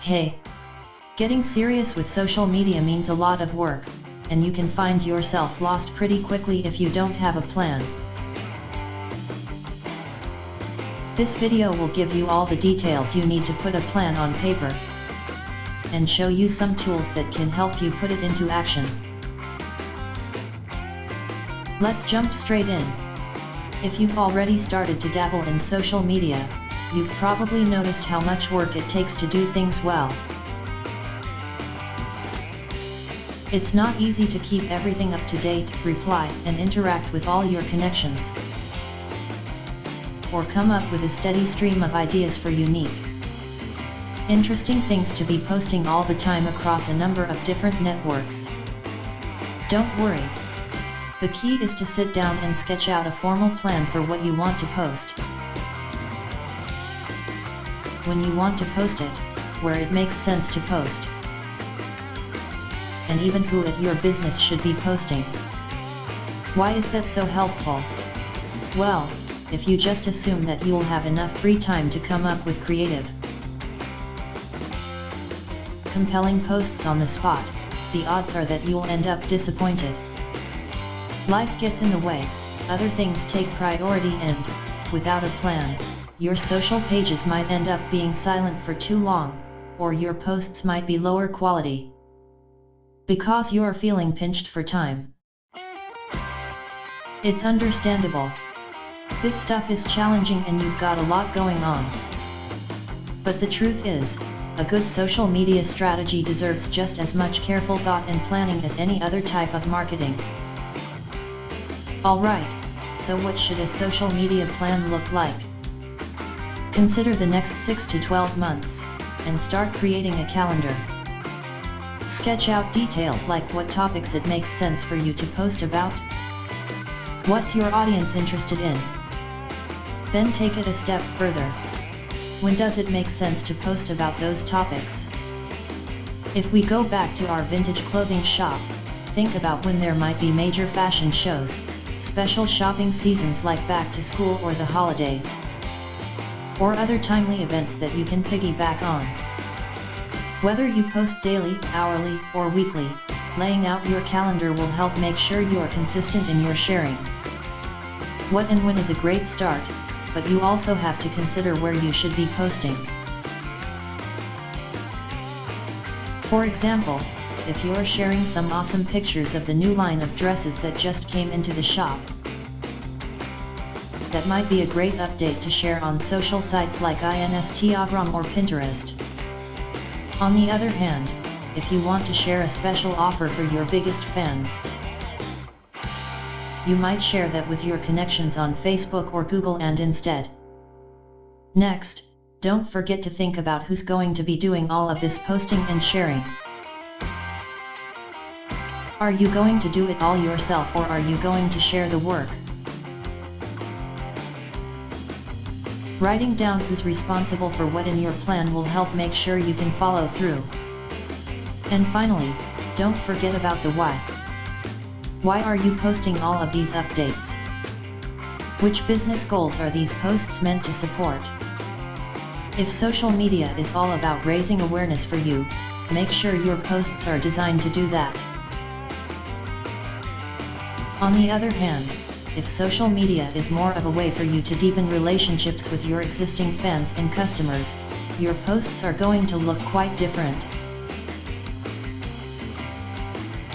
Hey! Getting serious with social media means a lot of work, and you can find yourself lost pretty quickly if you don't have a plan. This video will give you all the details you need to put a plan on paper, and show you some tools that can help you put it into action. Let's jump straight in. If you've already started to dabble in social media, you've probably noticed how much work it takes to do things well. It's not easy to keep everything up to date, reply, and interact with all your connections, or come up with a steady stream of ideas for unique, interesting things to be posting all the time across a number of different networks. Don't worry. The key is to sit down and sketch out a formal plan for what you want to post, when you want to post it, where it makes sense to post, and even who at your business should be posting. Why is that so helpful? Well, if you just assume that you'll have enough free time to come up with creative, compelling posts on the spot, the odds are that you'll end up disappointed. Life gets in the way, other things take priority, and, without a plan, your social pages might end up being silent for too long, or your posts might be lower quality, because you're feeling pinched for time. It's understandable. This stuff is challenging and you've got a lot going on. But the truth is, a good social media strategy deserves just as much careful thought and planning as any other type of marketing. Alright, so what should a social media plan look like? Consider the next 6 to 12 months, and start creating a calendar. Sketch out details like what topics it makes sense for you to post about. What's your audience interested in? Then take it a step further. When does it make sense to post about those topics? If we go back to our vintage clothing shop, think about when there might be major fashion shows, special shopping seasons like back to school or the holidays, or other timely events that you can piggyback on. Whether you post daily, hourly, or weekly, laying out your calendar will help make sure you're consistent in your sharing. What and when is a great start, but you also have to consider where you should be posting. For example, if you're sharing some awesome pictures of the new line of dresses that just came into the shop, that might be a great update to share on social sites like Instagram or Pinterest. On the other hand, if you want to share a special offer for your biggest fans, you might share that with your connections on Facebook or Google and instead. Next, don't forget to think about who's going to be doing all of this posting and sharing. Are you going to do it all yourself, or are you going to share the work? Writing down who's responsible for what in your plan will help make sure you can follow through. And finally, don't forget about the why. Why are you posting all of these updates? Which business goals are these posts meant to support? If social media is all about raising awareness for you, make sure your posts are designed to do that. On the other hand, if social media is more of a way for you to deepen relationships with your existing fans and customers, your posts are going to look quite different.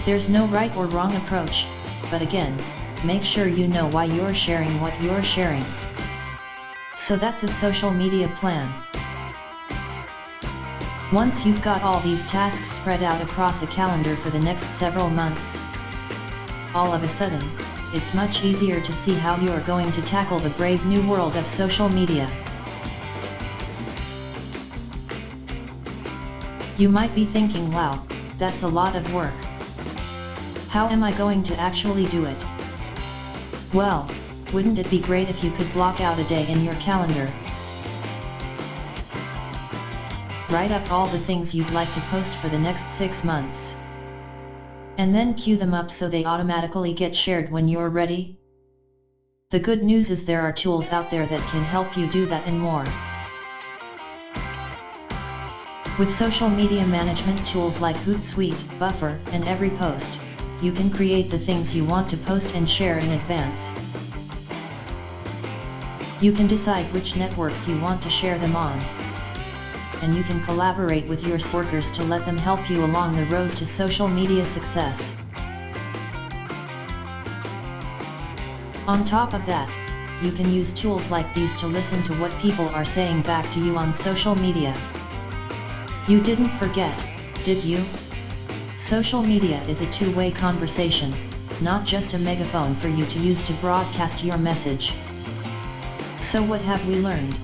There's no right or wrong approach, but again, make sure you know why you're sharing what you're sharing. So that's a social media plan. Once you've got all these tasks spread out across a calendar for the next several months, all of a sudden, it's much easier to see how you're going to tackle the brave new world of social media. You might be thinking, wow, that's a lot of work. How am I going to actually do it? Well, wouldn't it be great if you could block out a day in your calendar? Write up all the things you'd like to post for the next 6 months, and then queue them up so they automatically get shared when you're ready. The good news is there are tools out there that can help you do that and more. With social media management tools like Hootsuite, Buffer, and EveryPost, you can create the things you want to post and share in advance. You can decide which networks you want to share them on. And you can collaborate with your workers to let them help you along the road to social media success. On top of that, you can use tools like these to listen to what people are saying back to you on social media. You didn't forget, did you? Social media is a two-way conversation, not just a megaphone for you to use to broadcast your message. So what have we learned?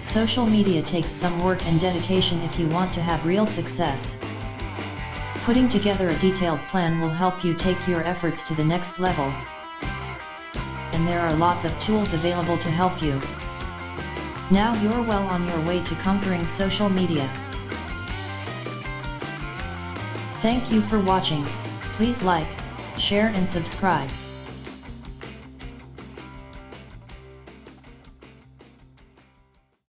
Social media takes some work and dedication if you want to have real success. Putting together a detailed plan will help you take your efforts to the next level. And there are lots of tools available to help you. Now you're well on your way to conquering social media. Thank you for watching. Please like, share and subscribe.